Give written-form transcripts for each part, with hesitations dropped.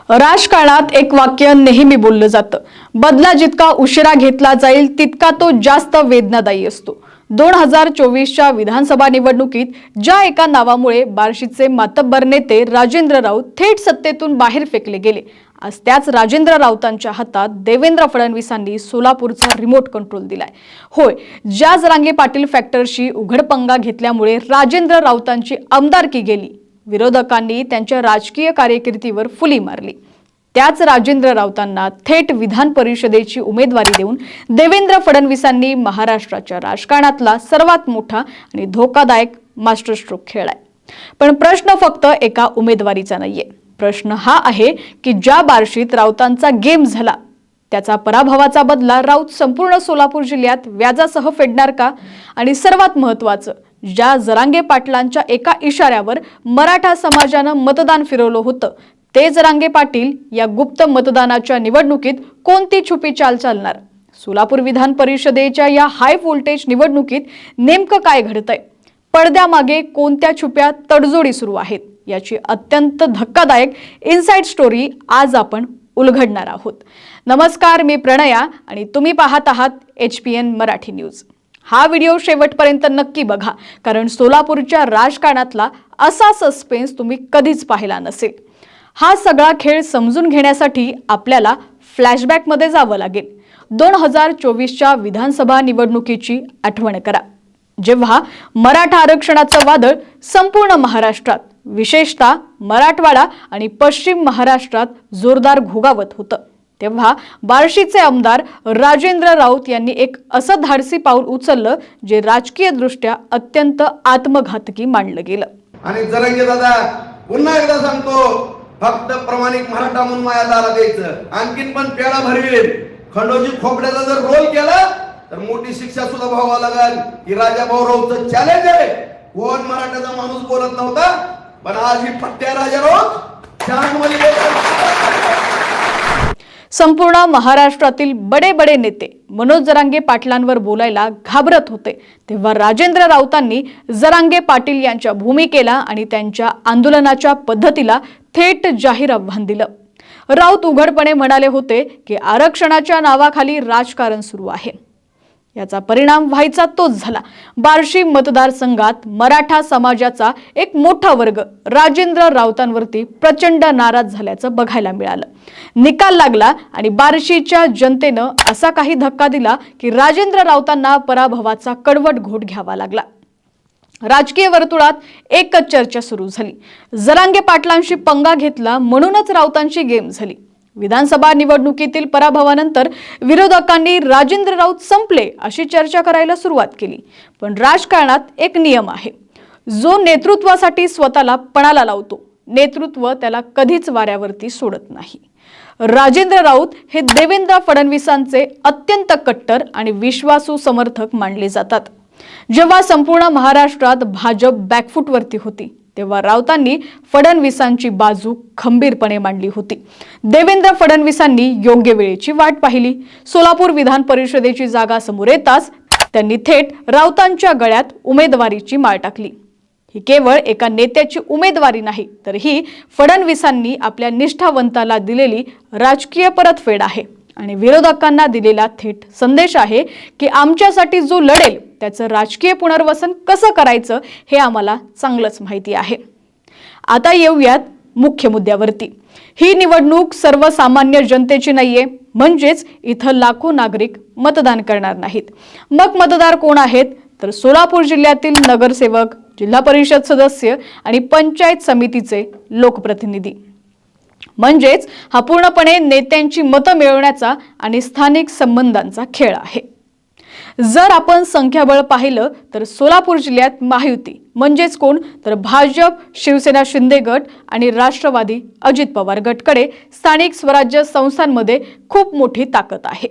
राजकारणात एक वाक्य नेहमी बोललं जातं, बदला जितका उशिरा घेतला जाईल तितका तो जास्त वेदनादायी असतो। 2024च्या विधानसभा निवडणुकीत ज्या एका नावामुळे बार्शीचे मातब्बर नेते राजेंद्र राऊत थेट सत्तेतून बाहेर फेकले गेले, आज त्याच राजेंद्र राऊतांच्या हातात देवेंद्र फडणवीसांनी सोलापूरचा रिमोट कंट्रोल दिलाय। होय, ज्या जरांगे पाटील फॅक्टरशी उघड पंगा घेतल्यामुळे राजेंद्र राऊतांची आमदारकी गेली, विरोधकांनी त्यांच्या राजकीय कारकिर्दीवर फुली मारली, त्याच राजेंद्र राऊतांना थेट विधान परिषदेची उमेदवारी देऊन देवेंद्र फडणवीसांनी महाराष्ट्राच्या राजकारणातला सर्वात मोठा आणि धोकादायक मास्टर स्ट्रोक खेळलाय। पण प्रश्न फक्त एका उमेदवारीचा नाहीये, प्रश्न हा आहे की ज्या बार्शीत राऊतांचा गेम झाला त्याचा पराभवाचा बदला राऊत संपूर्ण सोलापूर जिल्ह्यात व्याजासह फेडणार का? आणि सर्वात महत्त्वाचं, ज्या जरांगे पाटलांच्या एका इशाऱ्यावर मराठा समाजानं मतदान फिरवलं होतं, ते जरांगे पाटील या गुप्त मतदानाच्या निवडणुकीत कोणती छुपी चाल चालणार? सोलापूर विधान परिषदेच्या या हाय व्होल्टेज निवडणुकीत नेमकं काय घडतंय? पडद्यामागे कोणत्या छुप्या तडजोडी सुरू आहेत? याची अत्यंत धक्कादायक इनसाइड स्टोरी आज आपण उलगडणार आहोत। नमस्कार, मी प्रणया आणि तुम्ही पाहत आहात HPN मराठी न्यूज। हा व्हिडिओ शेवटपर्यंत नक्की बघा, कारण सोलापूरच्या राजकारणातला असा सस्पेन्स तुम्ही कधीच पाहिला नसेल। हा सगळा खेळ समजून घेण्यासाठी आपल्याला फ्लॅशबॅकमध्ये जावं लागेल। 2024च्या विधानसभा निवडणुकीची आठवण करा, जेव्हा मराठा आरक्षणाचं वादळ संपूर्ण महाराष्ट्रात, विशेषतः मराठवाडा आणि पश्चिम महाराष्ट्रात जोरदार घोगावत होतं, तेव्हा बार्शीचे आमदार राजेंद्र राऊत यांनी एक असं धाडसी पाऊल उचललं जे राजकीय दृष्ट्या अत्यंत आत्मघातकी मानलं गेलं। आणि जरांगे दादा, पुन्हा एकदा सांगतो, फक्त प्रामाणिक मराठा म्हणून माया दारा द्यायचं, आणखीन पण पेळा भरवेल। खंडोजी खोपड्याचा जर रोल केला तर मोठी शिक्षा सुद्धा भोगावं लागेल। ही राजा भाऊ राऊतचं चॅलेंज आहे। कोण मराठाचा माणूस बोलत नव्हता, पण आज ही पट्ट्या राजा राऊत संपूर्ण महाराष्ट्रातील बडे नेते मनोज जरांगे पाटलांवर बोलायला घाबरत होते, तेव्हा राजेंद्र राऊतांनी जरांगे पाटील यांच्या भूमिकेला आणि त्यांच्या आंदोलनाच्या पद्धतीला थेट जाहीर आव्हान दिलं। राऊत उघडपणे म्हणाले होते की आरक्षणाच्या नावाखाली राजकारण सुरू आहे। याचा परिणाम व्हायचा तोच झाला। बार्शी मतदारसंघात मराठा समाजाचा एक मोठा वर्ग राजेंद्र राऊतांवरती प्रचंड नाराज झाल्याचं बघायला मिळालं। निकाल लागला आणि बार्शीच्या जनतेनं असा काही धक्का दिला की राजेंद्र राऊतांना पराभवाचा कडवट घोट घ्यावा लागला। राजकीय वर्तुळात एकच चर्चा सुरू झाली, जरांगे पाटलांशी पंगा घेतला म्हणूनच राऊतांची गेम झाली। विधानसभा निवडणुकीतील पराभवानंतर विरोधकांनी राजेंद्र राऊत संपले अशी चर्चा करायला सुरुवात केली। पण राजकारणात एक नियम आहे, जो नेतृत्वासाठी स्वतःला पणाला लावतो, नेतृत्व त्याला कधीच वाऱ्यावरती सोडत नाही। राजेंद्र राऊत हे देवेंद्र फडणवीसांचे अत्यंत कट्टर आणि विश्वासू समर्थक मानले जातात। जेव्हा संपूर्ण महाराष्ट्रात भाजप बॅकफूटवरती होती, तेव्हा राऊतांनी फडणवीसांची बाजू खंबीरपणे मांडली होती। देवेंद्र फडणवीसांनी योग्य वेळेची वाट पाहिली। सोलापूर विधान परिषदेची जागा समोर येताच त्यांनी थेट राऊतांच्या गळ्यात उमेदवारीची माळ टाकली। ही केवळ एका नेत्याची उमेदवारी नाही, तर ही फडणवीसांनी आपल्या निष्ठावंताला दिलेली राजकीय परतफेड आहे आणि विरोधकांना दिलेला थेट संदेश आहे की आमच्यासाठी जो लढेल त्याचं राजकीय पुनर्वसन कसं करायचं हे आम्हाला चांगलंच माहिती आहे। आता येऊयात मुख्य मुद्द्यावरती। ही निवडणूक सर्वसामान्य जनतेची नाहीये, म्हणजेच इथं लाखो नागरिक मतदान करणार नाहीत। मग मतदार कोण आहेत? तर सोलापूर जिल्ह्यातील नगरसेवक, जिल्हा परिषद सदस्य आणि पंचायत समितीचे लोकप्रतिनिधी। म्हणजेच हा पूर्णपणे नेत्यांची मतं मिळवण्याचा आणि स्थानिक संबंधांचा खेळ आहे। जर आपण संख्याबळ पाहिलं तर सोलापूर जिल्ह्यात महायुती म्हणजेच कोण? तर भाजप, शिवसेना शिंदे गट आणि राष्ट्रवादी अजित पवार गटकडे स्थानिक स्वराज्य संस्थांमध्ये खूप मोठी ताकद आहे।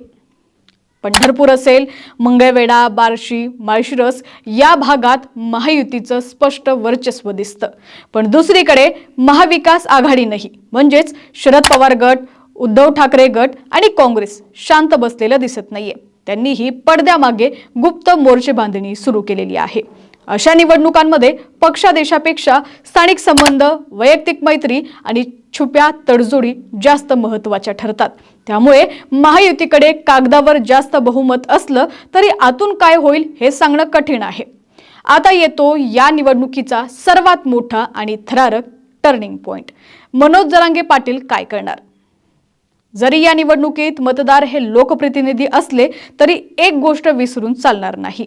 पंढरपूर असेल, मंगळवेढा, बार्शी, माळशिरस या भागात महायुतीचं स्पष्ट वर्चस्व दिसतं। पण दुसरीकडे महाविकास आघाडी नाही, म्हणजेच शरद पवार गट, उद्धव ठाकरे गट आणि काँग्रेस शांत बसलेलं दिसत नाहीये। त्यांनीही पडद्यामागे गुप्त मोर्चे बांधणी सुरू केलेली आहे। अशा निवडणुकांमध्ये पक्षादेशापेक्षा स्थानिक संबंध, वैयक्तिक मैत्री आणि छुप्या तडजोडी जास्त महत्त्वाच्या ठरतात. त्यामुळे महायुतीकडे कागदावर जास्त बहुमत असलं तरी आतून काय होईल हे सांगणं कठीण आहे. आता येतो या निवडणुकीचा सर्वात मोठा आणि थरारक टर्निंग पॉइंट. मनोज जरांगे पाटील काय करणार? जरी या निवडणुकीत मतदार हे लोकप्रतिनिधी असले तरी एक गोष्ट विसरून चालणार नाही.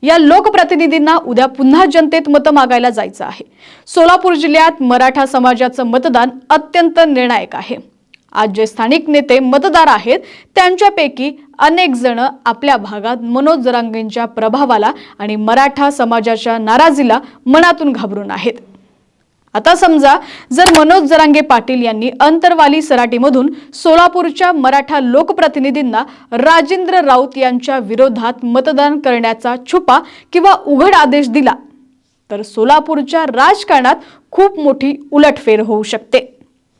या लोकप्रतिनिधींना उद्या पुन्हा जनतेत मतं मागायला जायचं आहे. सोलापूर जिल्ह्यात मराठा समाजाचं मतदान अत्यंत निर्णायक आहे. आज जे स्थानिक नेते मतदार आहेत त्यांच्यापैकी अनेक जण आपल्या भागात मनोज जरांगेंच्या प्रभावाला आणि मराठा समाजाच्या नाराजीला मनातून घाबरून आहेत. आता समजा जर मनोज जरांगे पाटील यांनी अंतरवाली सराटीमधून सोलापूरच्या मराठा लोकप्रतिनिधींना राजेंद्र राऊत यांच्या विरोधात मतदान करण्याचा छुपा किंवा उघड आदेश दिला तर सोलापूरच्या राजकारणात खूप मोठी उलटफेर होऊ शकते.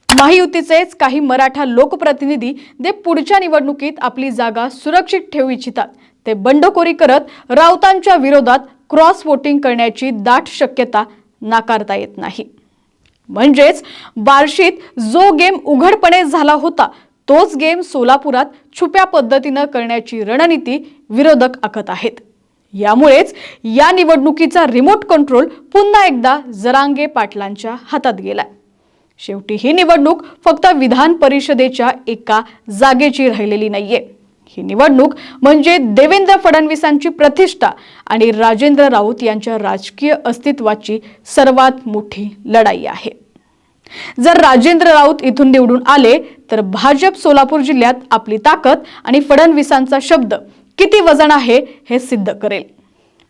महायुतीचेच काही मराठा लोकप्रतिनिधी जे पुढच्या निवडणुकीत आपली जागा सुरक्षित ठेवू इच्छितात ते बंडखोरी करत राऊतांच्या विरोधात क्रॉस वोटिंग करण्याची दाट शक्यता नाकारता येत नाही. म्हणजेच बार्शीत जो गेम उघडपणे झाला होता तोच गेम सोलापुरात छुप्या पद्धतीनं करण्याची रणनीती विरोधक आखत आहेत. यामुळेच या निवडणुकीचा रिमोट कंट्रोल पुन्हा एकदा जरांगे पाटलांच्या हातात गेलाय. शेवटी ही निवडणूक फक्त विधान परिषदेच्या एका जागेची राहिलेली नाहीये. ही निवडणूक म्हणजे देवेंद्र फडणवीसांची प्रतिष्ठा आणि राजेंद्र राऊत यांच्या राजकीय अस्तित्वाची सर्वात मोठी लढाई आहे. जर राजेंद्र राऊत इथून निवडून आले तर भाजप सोलापूर जिल्ह्यात आपली ताकद आणि फडणवीसांचा शब्द किती वजन आहे हे सिद्ध करेल.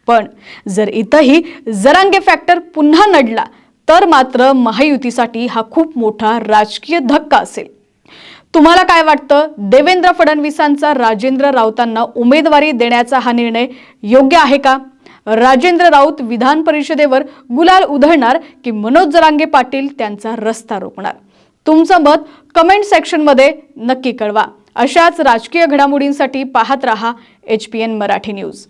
पण जर इथंही जरांगे फॅक्टर पुन्हा नडला तर मात्र महायुतीसाठी हा खूप मोठा राजकीय धक्का असेल. तुम्हाला काय वाटतं? देवेंद्र फडणवीसांचा राजेंद्र राऊतांना उमेदवारी देण्याचा हा निर्णय योग्य आहे का? राजेंद्र राऊत विधान परिषदेवर गुलाल उधळणार की मनोज जरांगे पाटील त्यांचा रस्ता रोखणार? तुमचं मत कमेंट सेक्शनमध्ये नक्की कळवा. अशाच राजकीय घडामोडींसाठी पाहत रहा HPN मराठी न्यूज.